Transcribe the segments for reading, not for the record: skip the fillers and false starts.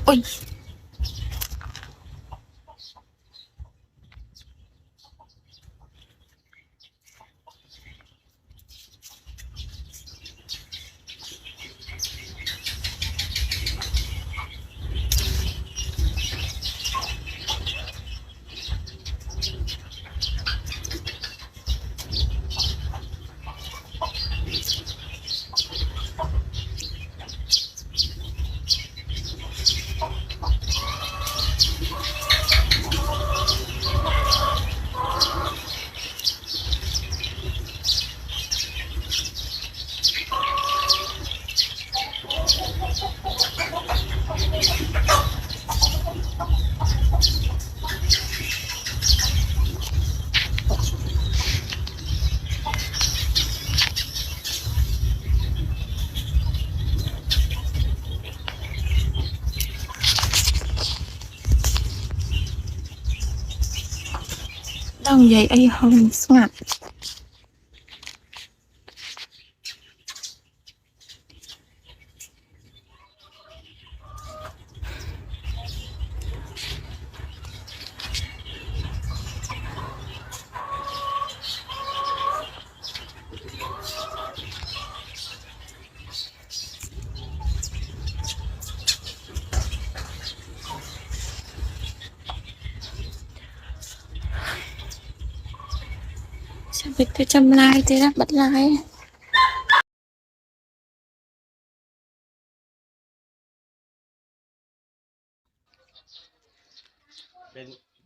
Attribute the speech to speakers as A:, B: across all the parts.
A: Ôi, đang vậy ai không ngặt. Sao việc tôi chăm like thế đó, bật like.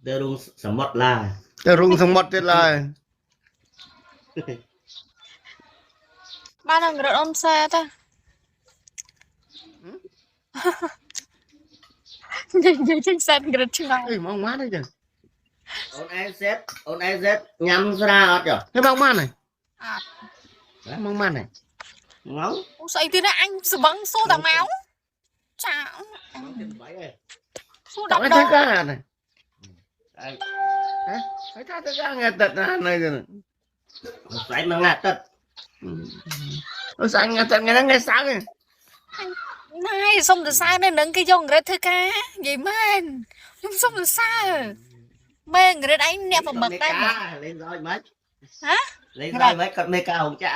B: Tơ rung sầm mót là
C: Tơ rung sầm mót thế là
A: Ba đang rửa ôm xe ta. Nhìn trên xe rửa trên nào.
C: Ê mong mát đấy chứ.
B: ôn ai zet nhắm ra hết rồi
C: Thế mong mát này.
A: À,
C: Mong mát này.
B: ngóng
A: không sao thế đó anh sự bắn số tà máu. Chào. Số đập
C: Tao
A: đâu.
C: thấy cá này.
B: đây
C: Hả? Thấy cá nghe tật ra này rồi.
B: phải mang ngạt tật
C: Ôi sao anh nghe tật nghe sáng rồi.
A: Này, xong từ xa nên nâng cái dòng rết thư ca. Vậy men. Nhưng xong từ xa. Mê người đánh nẹp vào mật đây mà.
B: lên rồi mấy
A: Hả?
B: lên rồi mấy con mê ca hồng cha